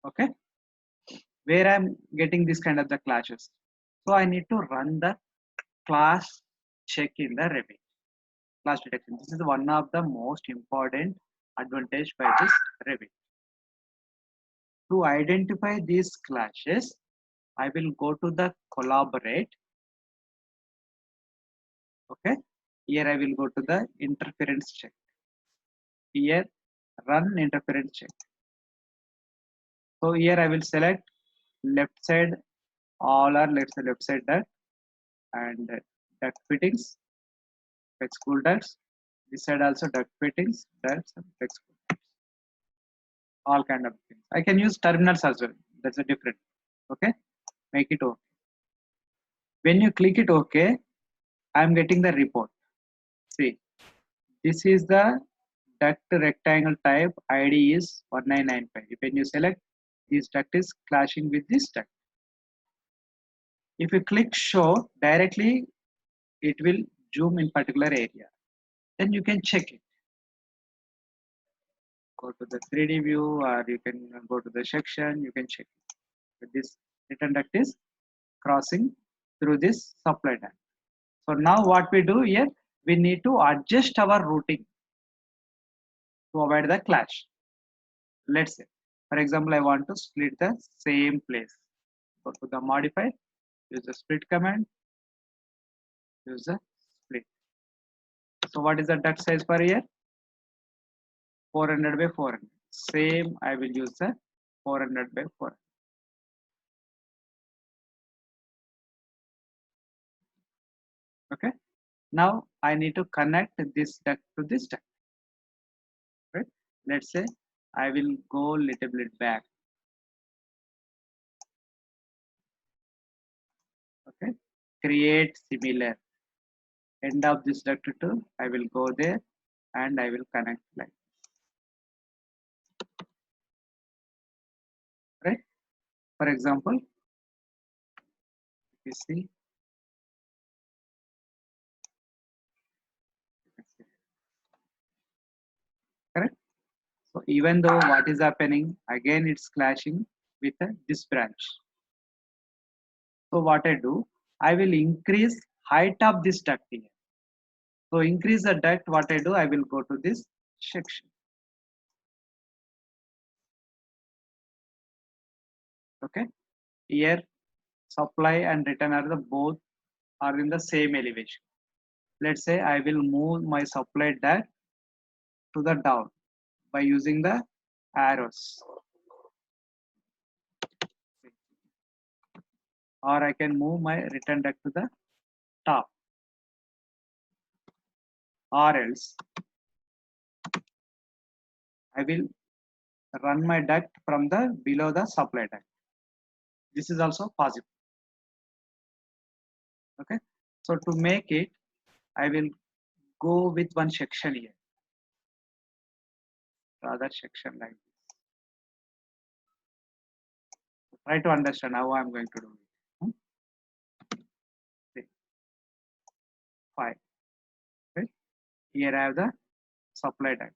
Okay, where I'm getting this kind of the clashes. So I need to run the class check in the Revit. Class detection, this is one of the most important advantage by this Revit. To identify these clashes, I will go to the collaborate. Okay, here I will go to the interference check. Here run interference check. So here I will select left side all, or let's say left side duct, and duct fittings, flex cool ducts. This side also duct fittings, ducts, and flex cool ducts. All kind of things. I can use terminals as well. That's a different. Okay, make it okay. When you click it okay, I am getting the report. See, this is the duct rectangle type. ID is 1995. When you select, this duct is clashing with this duct. If you click show directly, it will zoom in particular area. Then you can check it. Go to the 3D view, or you can go to the section. You can check it. But this return duct is crossing through this supply duct. So now what we do here, we need to adjust our routing to avoid the clash. Let's say, for example, I want to split the same place. Go to the modify, use the split command, use the split. So what is the duct size per year? 400 by 400. Same, I will use the 400 by 400. Okay. Now I need to connect this duct to this duct. Right. Let's say I will go little bit back. Okay. Create similar. End of this duct to, I will go there and I will connect like, right. For example, you see, correct. So even though what is happening, again it's clashing with this branch. So what I do, I will increase height of this duct here. So increase the duct, what I do, I will go to this section. Okay. Here supply and return are the both are in the same elevation. Let's say I will move my supply duct to the down by using the arrows, or I can move my return duct to the top, or else I will run my duct from the below the supply duct. This is also possible. Okay, so to make it, I will go with one section here, the other section like this. Try to understand how I'm going to do it. See, 5. Right? Here I have the supply duct.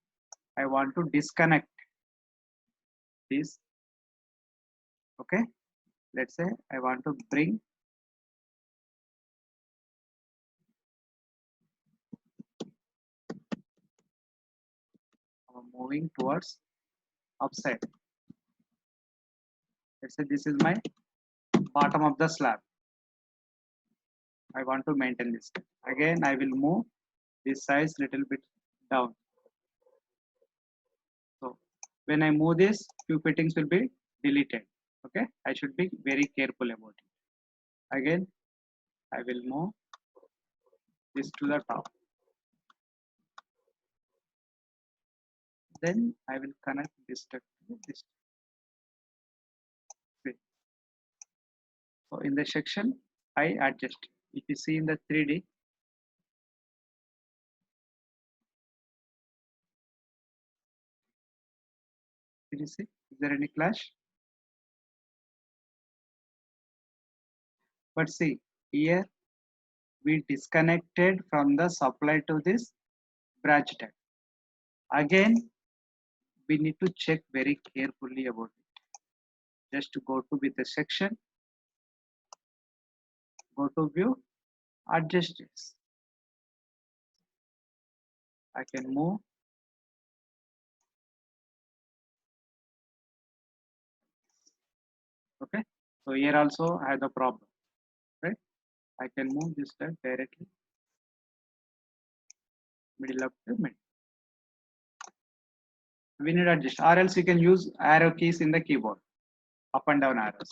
I want to disconnect this. Okay, let's say I want to bring moving towards upside. Let's say this is my bottom of the slab. I want to maintain this. Again, I will move this size little bit down. So when I move this, few fittings will be deleted. Okay, I should be very careful about it. Again, I will move this to the top. Then I will connect this to this. So in the section, I adjust. If you see in the 3D, did you see? Is there any clash? But see, here we disconnected from the supply to this branch tag. Again, we need to check very carefully about it. Just to go to with the section, go to view, adjust this. I can move. Okay. So here also I have the problem, right? I can move this duct directly middle up to mid. We need to adjust, or else you can use arrow keys in the keyboard, up and down arrows.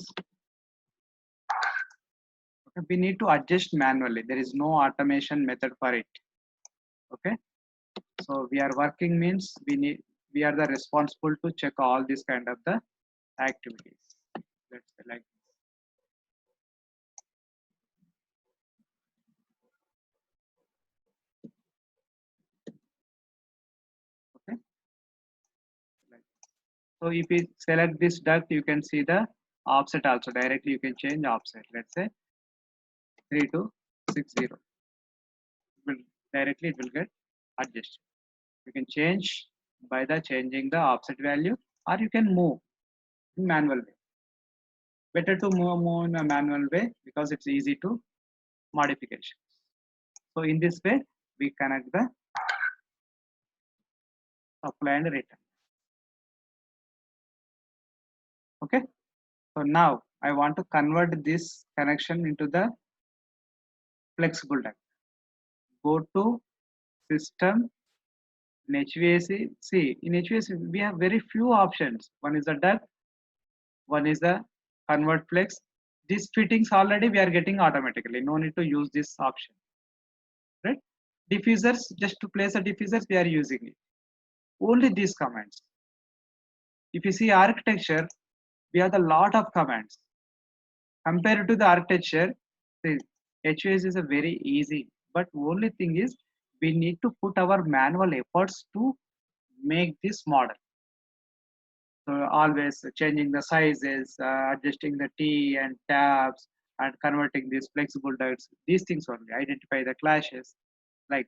Okay. We need to adjust manually. There is no automation method for it. Okay. So we are working means we are the responsible to check all these kind of the activities. Let's say like okay. So if you select this duct, you can see the offset also. Directly you can change offset. Let's say 3260. Will directly it will get adjusted. You can change by the changing the offset value, or you can move in manual way. Better to move in a manual way because it's easy to modification. So in this way, we connect the supply and return. Okay. So now I want to convert this connection into the flexible duct. Go to system in HVAC. See, in HVAC we have very few options. One is the duct, one is the convert flex. These fittings already we are getting automatically. No need to use this option. Right? Diffusers, just to place a diffusers, we are using it. Only these commands. If you see architecture, we have a lot of commands. Compared to the architecture, see, HVAC is a very easy, but only thing is we need to put our manual efforts to make this model. So always changing the sizes, adjusting the T and tabs, and converting these flexible ducts. These things only identify the clashes. Like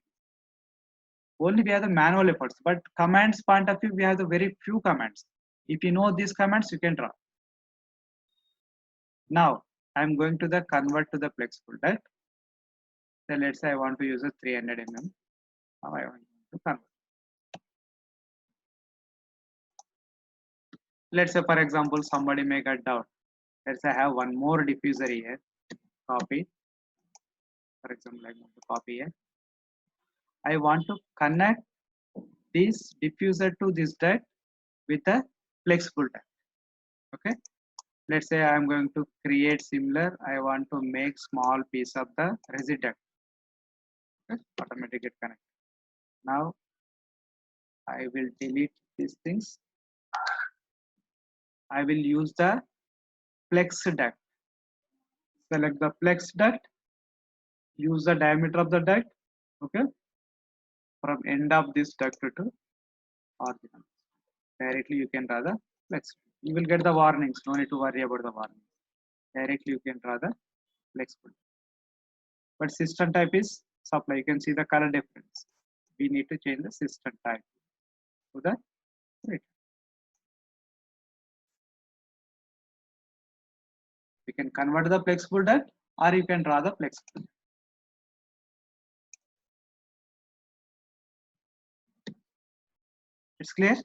only we have the manual efforts, but commands point of view we have the very few commands. If you know these commands, you can draw. Now I'm going to the convert to the flexible duct. So let's say I want to use a 300 mm. Now I want to convert. Let's say for example somebody may get doubt. Let's say I have one more diffuser here. Copy. For example, I want to copy here. I want to connect this diffuser to this duct with a flexible duct. Okay. Let's say I'm going to create similar. I want to make small piece of the resid duct. Okay. Automatically get connected. Now I will delete these things. I will use the flex duct. Select the flex duct. Use the diameter of the duct. Okay. From end of this duct to origin. Directly you can draw the flex. You will get the warnings. No need to worry about the warnings. Directly you can draw the flexible. But system type is supply. You can see the color difference. We need to change the system type to the return. We can convert the flexible duct, or you can draw the flexible. It's clear.